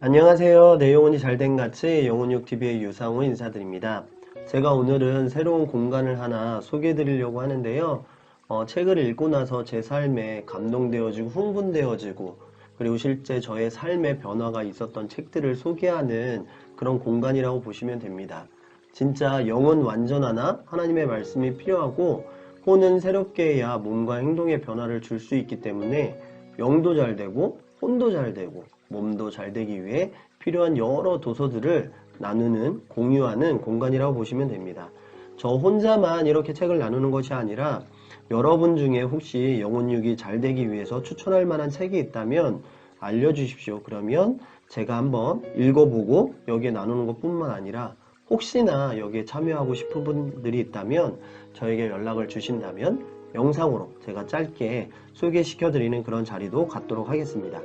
안녕하세요. 내 영혼이 잘된 같이 영혼육TV의 유상우 인사드립니다. 제가 오늘은 새로운 공간을 하나 소개해 드리려고 하는데요. 책을 읽고 나서 제 삶에 감동되어지고 흥분되어지고 그리고 실제 저의 삶의 변화가 있었던 책들을 소개하는 그런 공간이라고 보시면 됩니다. 진짜 영혼 완전 하나 하나님의 말씀이 필요하고 혼은 새롭게 해야 몸과 행동의 변화를 줄 수 있기 때문에 영도 잘 되고 혼도 잘 되고 몸도 잘 되기 위해 필요한 여러 도서들을 나누는, 공유하는 공간이라고 보시면 됩니다. 저 혼자만 이렇게 책을 나누는 것이 아니라 여러분 중에 혹시 영혼육이 잘 되기 위해서 추천할 만한 책이 있다면 알려주십시오. 그러면 제가 한번 읽어보고 여기에 나누는 것 뿐만 아니라 혹시나 여기에 참여하고 싶은 분들이 있다면 저에게 연락을 주신다면 영상으로 제가 짧게 소개시켜 드리는 그런 자리도 갖도록 하겠습니다.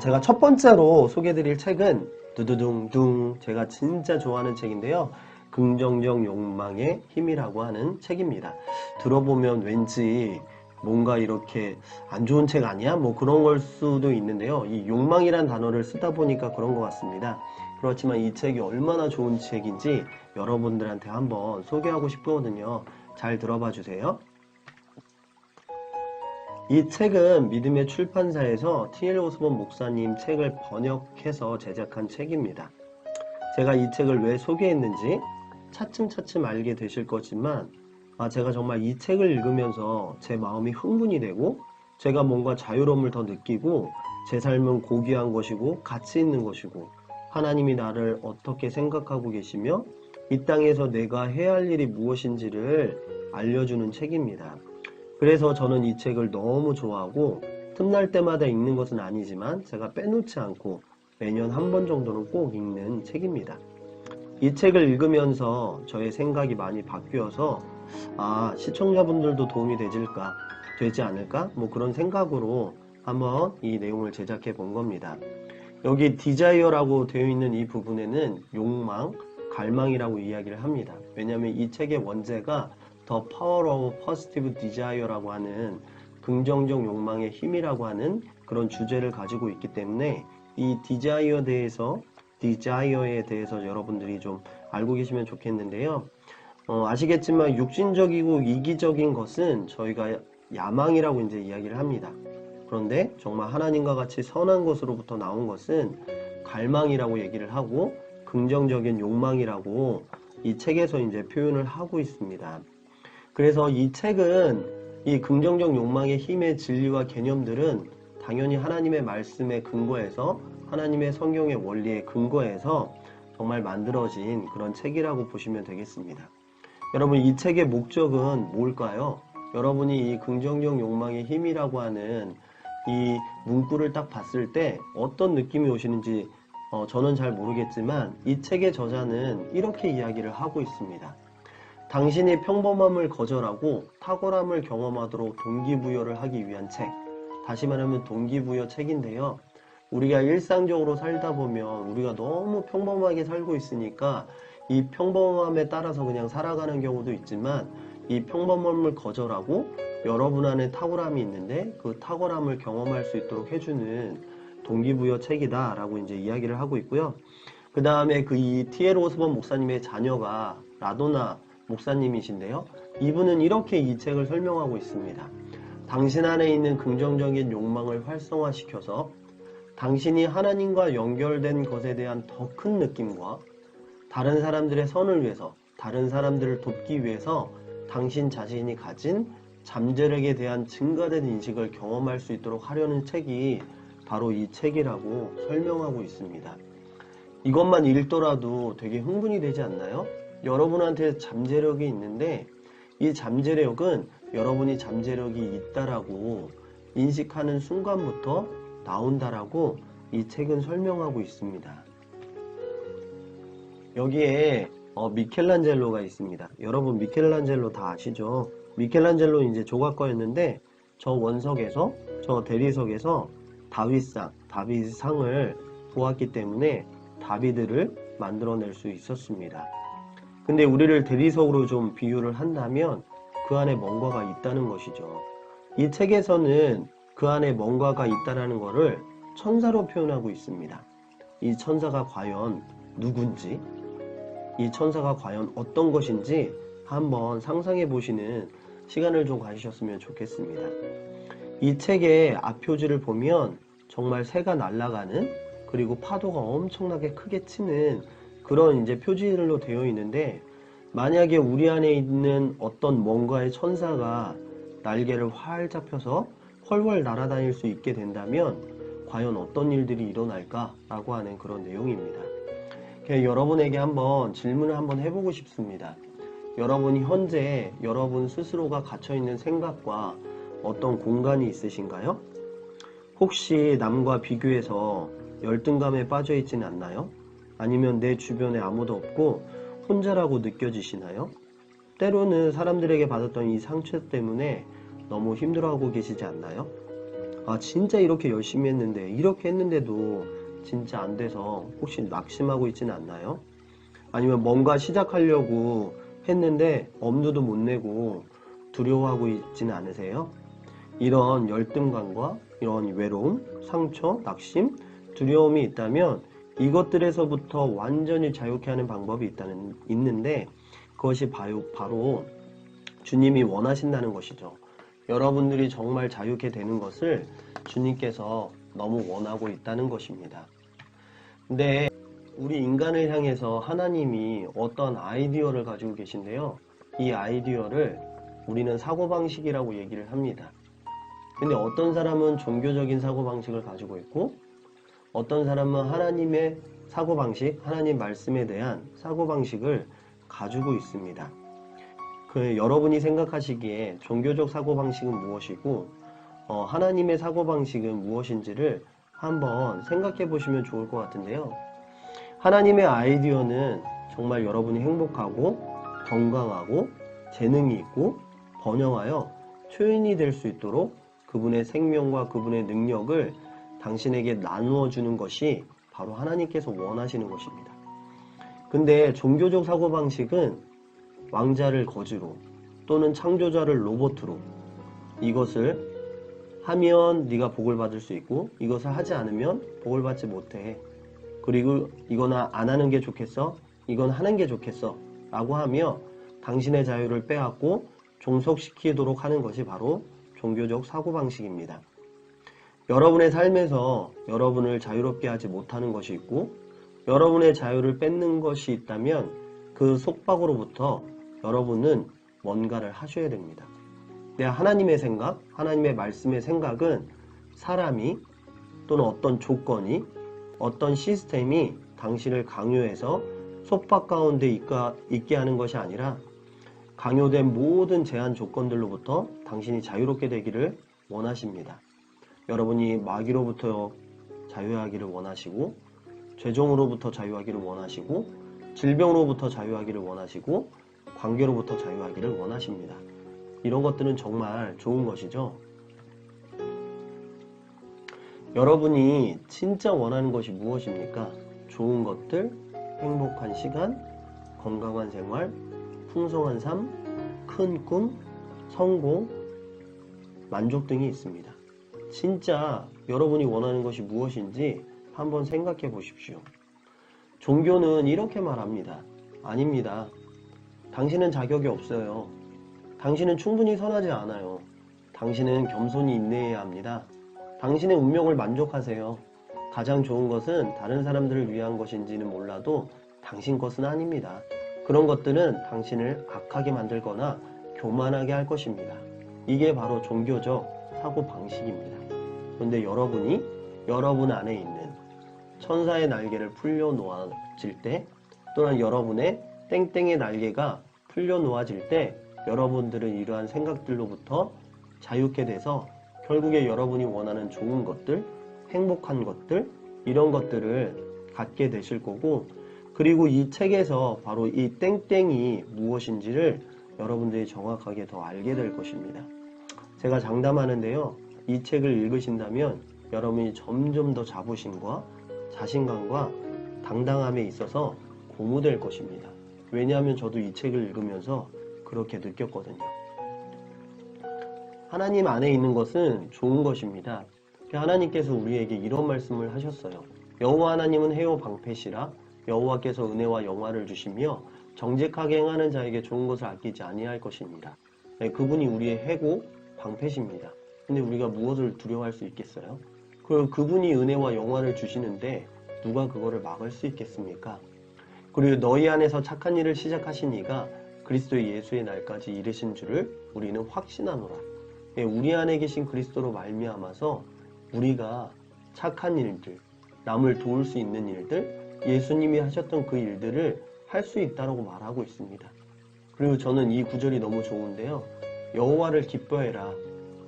제가 첫 번째로 소개해드릴 책은 두두둥둥, 제가 진짜 좋아하는 책인데요. 긍정적 욕망의 힘이라고 하는 책입니다. 들어보면 왠지 뭔가 이렇게 안 좋은 책 아니야? 뭐 그런 걸 수도 있는데요. 이 욕망이란 단어를 쓰다 보니까 그런 것 같습니다. 그렇지만 이 책이 얼마나 좋은 책인지 여러분들한테 한번 소개하고 싶거든요. 잘 들어봐 주세요. 이 책은 믿음의 출판사에서 T.L. 오스본 목사님 책을 번역해서 제작한 책입니다. 제가 이 책을 왜 소개했는지 차츰차츰 알게 되실 거지만 제가 정말 이 책을 읽으면서 제 마음이 흥분이 되고 제가 뭔가 자유로움을 더 느끼고 제 삶은 고귀한 것이고 가치 있는 것이고 하나님이 나를 어떻게 생각하고 계시며 이 땅에서 내가 해야 할 일이 무엇인지를 알려주는 책입니다. 그래서 저는 이 책을 너무 좋아하고 틈날 때마다 읽는 것은 아니지만 제가 빼놓지 않고 매년 한 번 정도는 꼭 읽는 책입니다. 이 책을 읽으면서 저의 생각이 많이 바뀌어서 시청자분들도 도움이 되지 않을까? 뭐 그런 생각으로 한번 이 내용을 제작해 본 겁니다. 여기 디자이어라고 되어 있는 이 부분에는 욕망, 갈망이라고 이야기를 합니다. 왜냐하면 이 책의 원제가 The Power of Positive Desire라고 하는 긍정적 욕망의 힘이라고 하는 그런 주제를 가지고 있기 때문에 이 디자이어에 대해서 여러분들이 좀 알고 계시면 좋겠는데요. 아시겠지만 육신적이고 이기적인 것은 저희가 야망이라고 이제 이야기를 합니다. 그런데 정말 하나님과 같이 선한 것으로부터 나온 것은 갈망이라고 얘기를 하고 긍정적인 욕망이라고 이 책에서 이제 표현을 하고 있습니다. 그래서 이 책은 이 긍정적 욕망의 힘의 진리와 개념들은 당연히 하나님의 말씀에 근거해서 하나님의 성경의 원리에 근거해서 정말 만들어진 그런 책이라고 보시면 되겠습니다. 여러분, 이 책의 목적은 뭘까요? 여러분이 이 긍정적 욕망의 힘이라고 하는 이 문구를 딱 봤을 때 어떤 느낌이 오시는지 저는 잘 모르겠지만 이 책의 저자는 이렇게 이야기를 하고 있습니다. 당신이 평범함을 거절하고 탁월함을 경험하도록 동기부여를 하기 위한 책. 다시 말하면 동기부여 책인데요. 우리가 일상적으로 살다 보면 우리가 너무 평범하게 살고 있으니까 이 평범함에 따라서 그냥 살아가는 경우도 있지만 이 평범함을 거절하고 여러분 안에 탁월함이 있는데 그 탁월함을 경험할 수 있도록 해주는 동기부여 책이다 라고 이제 이야기를 하고 있고요. 그 다음에 이 T.L. 오스본 목사님의 자녀가 라도나 목사님이신데요. 이분은 이렇게 이 책을 설명하고 있습니다. 당신 안에 있는 긍정적인 욕망을 활성화시켜서 당신이 하나님과 연결된 것에 대한 더 큰 느낌과 다른 사람들의 선을 위해서, 다른 사람들을 돕기 위해서 당신 자신이 가진 잠재력에 대한 증가된 인식을 경험할 수 있도록 하려는 책이 바로 이 책이라고 설명하고 있습니다. 이것만 읽더라도 되게 흥분이 되지 않나요? 여러분한테 잠재력이 있는데 이 잠재력은 여러분이 잠재력이 있다라고 인식하는 순간부터 나온다라고 이 책은 설명하고 있습니다. 여기에 미켈란젤로가 있습니다. 여러분 미켈란젤로 다 아시죠? 미켈란젤로 이제 조각가였는데 저 원석에서 저 대리석에서 다윗상을 보았기 때문에 다비드를 만들어낼 수 있었습니다. 근데 우리를 대리석으로 좀 비유를 한다면 그 안에 뭔가가 있다는 것이죠. 이 책에서는 그 안에 뭔가가 있다는 것을 천사로 표현하고 있습니다. 이 천사가 과연 누군지, 이 천사가 과연 어떤 것인지 한번 상상해 보시는 시간을 좀 가지셨으면 좋겠습니다. 이 책의 앞표지를 보면 정말 새가 날아가는, 그리고 파도가 엄청나게 크게 치는 그런 이제 표지들로 되어 있는데, 만약에 우리 안에 있는 어떤 뭔가의 천사가 날개를 활짝 펴서 훨훨 날아다닐 수 있게 된다면 과연 어떤 일들이 일어날까라고 하는 그런 내용입니다. 여러분에게 한번 질문을 한번 해보고 싶습니다. 여러분이 현재 여러분 스스로가 갇혀있는 생각과 어떤 공간이 있으신가요? 혹시 남과 비교해서 열등감에 빠져 있지는 않나요? 아니면 내 주변에 아무도 없고 혼자라고 느껴지시나요? 때로는 사람들에게 받았던 이 상처 때문에 너무 힘들어하고 계시지 않나요? 아, 진짜 이렇게 열심히 했는데, 이렇게 했는데도 진짜 안 돼서 혹시 낙심하고 있지는 않나요? 아니면 뭔가 시작하려고 했는데 엄두도 못 내고 두려워하고 있지는 않으세요? 이런 열등감과 이런 외로움, 상처, 낙심, 두려움이 있다면 이것들에서부터 완전히 자유케 하는 방법이 있는데, 그것이 바로 주님이 원하신다는 것이죠. 여러분들이 정말 자유케 되는 것을 주님께서 너무 원하고 있다는 것입니다. 근데 우리 인간을 향해서 하나님이 어떤 아이디어를 가지고 계신데요. 이 아이디어를 우리는 사고방식이라고 얘기를 합니다. 근데 어떤 사람은 종교적인 사고방식을 가지고 있고, 어떤 사람은 하나님의 사고방식, 하나님 말씀에 대한 사고방식을 가지고 있습니다. 여러분이 생각하시기에 종교적 사고방식은 무엇이고, 하나님의 사고방식은 무엇인지를 한번 생각해 보시면 좋을 것 같은데요. 하나님의 아이디어는 정말 여러분이 행복하고 건강하고 재능이 있고 번영하여 초인이 될 수 있도록 그분의 생명과 그분의 능력을 당신에게 나누어 주는 것이 바로 하나님께서 원하시는 것입니다. 근데 종교적 사고방식은 왕자를 거지로, 또는 창조자를 로봇으로, 이것을 하면 네가 복을 받을 수 있고 이것을 하지 않으면 복을 받지 못해, 그리고 이거나 안 하는 게 좋겠어, 이건 하는 게 좋겠어 라고 하며 당신의 자유를 빼앗고 종속시키도록 하는 것이 바로 종교적 사고방식입니다. 여러분의 삶에서 여러분을 자유롭게 하지 못하는 것이 있고, 여러분의 자유를 뺏는 것이 있다면 그 속박으로부터 여러분은 뭔가를 하셔야 됩니다. 하나님의 생각, 하나님의 말씀의 생각은 사람이, 또는 어떤 조건이, 어떤 시스템이 당신을 강요해서 속박 가운데 있게 하는 것이 아니라, 강요된 모든 제한 조건들로부터 당신이 자유롭게 되기를 원하십니다. 여러분이 마귀로부터 자유하기를 원하시고, 죄종으로부터 자유하기를 원하시고, 질병으로부터 자유하기를 원하시고, 관계로부터 자유하기를 원하십니다. 이런 것들은 정말 좋은 것이죠. 여러분이 진짜 원하는 것이 무엇입니까? 좋은 것들, 행복한 시간, 건강한 생활, 풍성한 삶, 큰 꿈, 성공, 만족 등이 있습니다. 진짜 여러분이 원하는 것이 무엇인지 한번 생각해 보십시오. 종교는 이렇게 말합니다. 아닙니다. 당신은 자격이 없어요. 당신은 충분히 선하지 않아요. 당신은 겸손히 인내해야 합니다. 당신의 운명을 만족하세요. 가장 좋은 것은 다른 사람들을 위한 것인지는 몰라도 당신 것은 아닙니다. 그런 것들은 당신을 악하게 만들거나 교만하게 할 것입니다. 이게 바로 종교적 사고방식입니다. 그런데 여러분이 여러분 안에 있는 천사의 날개를 풀려 놓아질 때, 또는 여러분의 땡땡의 날개가 풀려 놓아질 때, 여러분들은 이러한 생각들로부터 자유케 돼서 결국에 여러분이 원하는 좋은 것들, 행복한 것들, 이런 것들을 갖게 되실 거고, 그리고 이 책에서 바로 이 땡땡이 무엇인지를 여러분들이 정확하게 더 알게 될 것입니다. 제가 장담하는데요, 이 책을 읽으신다면 여러분이 점점 더 자부심과 자신감과 당당함에 있어서 고무될 것입니다. 왜냐하면 저도 이 책을 읽으면서 그렇게 느꼈거든요. 하나님 안에 있는 것은 좋은 것입니다. 하나님께서 우리에게 이런 말씀을 하셨어요. 여호와 하나님은 해요 방패시라. 여호와께서 은혜와 영화를 주시며 정직하게 행하는 자에게 좋은 것을 아끼지 아니할 것입니다. 네, 그분이 우리의 해고 방패십니다. 근데 우리가 무엇을 두려워할 수 있겠어요? 그리고 그분이 은혜와 영화를 주시는데 누가 그거를 막을 수 있겠습니까? 그리고 너희 안에서 착한 일을 시작하신 이가 그리스도 예수의 날까지 이르신 줄을 우리는 확신하노라. 예, 우리 안에 계신 그리스도로 말미암아서 우리가 착한 일들, 남을 도울 수 있는 일들, 예수님이 하셨던 그 일들을 할 수 있다고 말하고 있습니다. 그리고 저는 이 구절이 너무 좋은데요. 여호와를 기뻐해라.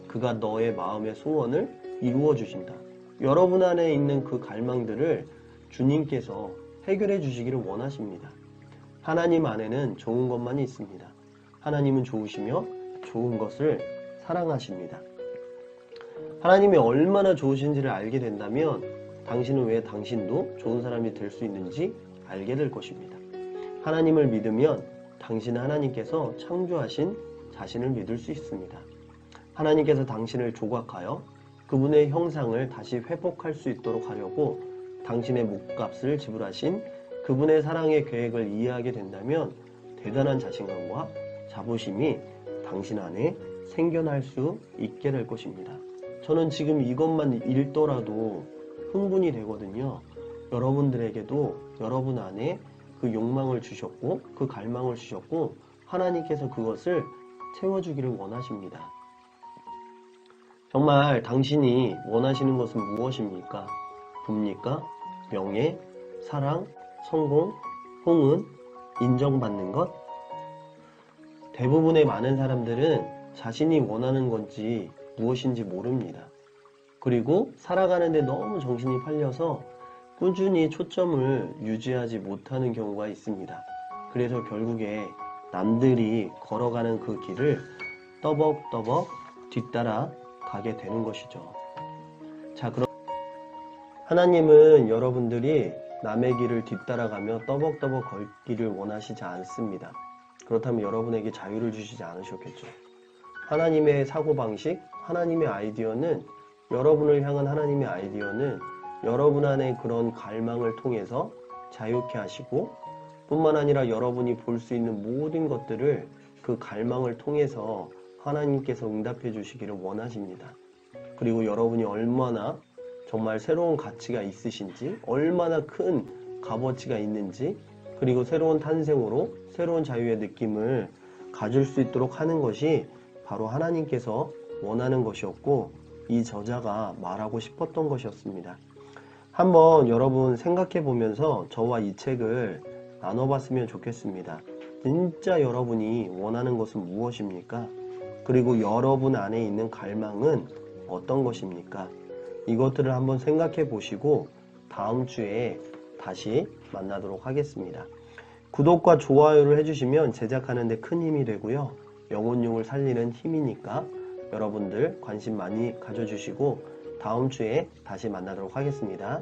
그가 너의 마음의 소원을 이루어 주신다. 여러분 안에 있는 그 갈망들을 주님께서 해결해 주시기를 원하십니다. 하나님 안에는 좋은 것만이 있습니다. 하나님은 좋으시며 좋은 것을 사랑하십니다. 하나님이 얼마나 좋으신지를 알게 된다면 당신은 왜 당신도 좋은 사람이 될 수 있는지 알게 될 것입니다. 하나님을 믿으면 당신은 하나님께서 창조하신 자신을 믿을 수 있습니다. 하나님께서 당신을 조각하여 그분의 형상을 다시 회복할 수 있도록 하려고 당신의 목값을 지불하신 그분의 사랑의 계획을 이해하게 된다면 대단한 자신감과 자부심이 당신 안에 생겨날 수 있게 될 것입니다. 저는 지금 이것만 읽더라도 흥분이 되거든요. 여러분들에게도 여러분 안에 그 욕망을 주셨고 그 갈망을 주셨고 하나님께서 그것을 채워주기를 원하십니다. 정말 당신이 원하시는 것은 무엇입니까? 부입니까? 명예, 사랑, 성공, 홍은, 인정받는 것? 대부분의 많은 사람들은 자신이 원하는 건지 무엇인지 모릅니다. 그리고 살아가는데 너무 정신이 팔려서 꾸준히 초점을 유지하지 못하는 경우가 있습니다. 그래서 결국에 남들이 걸어가는 그 길을 떠벅떠벅 뒤따라 가게 되는 것이죠. 자, 그럼 하나님은 여러분들이 남의 길을 뒤따라가며 떠벅떠벅 걷기를 원하시지 않습니다. 그렇다면 여러분에게 자유를 주시지 않으셨겠죠. 하나님의 사고방식, 하나님의 아이디어는 여러분을 향한 하나님의 아이디어는 여러분 안에 그런 갈망을 통해서 자유케 하시고 뿐만 아니라 여러분이 볼 수 있는 모든 것들을 그 갈망을 통해서 하나님께서 응답해 주시기를 원하십니다. 그리고 여러분이 얼마나 정말 새로운 가치가 있으신지, 얼마나 큰 값어치가 있는지, 그리고 새로운 탄생으로 새로운 자유의 느낌을 가질 수 있도록 하는 것이 바로 하나님께서 원하는 것이었고 이 저자가 말하고 싶었던 것이었습니다. 한번 여러분 생각해 보면서 저와 이 책을 나눠봤으면 좋겠습니다. 진짜 여러분이 원하는 것은 무엇입니까? 그리고 여러분 안에 있는 갈망은 어떤 것입니까? 이것들을 한번 생각해 보시고 다음 주에 다시 만나도록 하겠습니다. 구독과 좋아요를 해주시면 제작하는 데 큰 힘이 되고요. 영혼육을 살리는 힘이니까 여러분들 관심 많이 가져주시고 다음 주에 다시 만나도록 하겠습니다.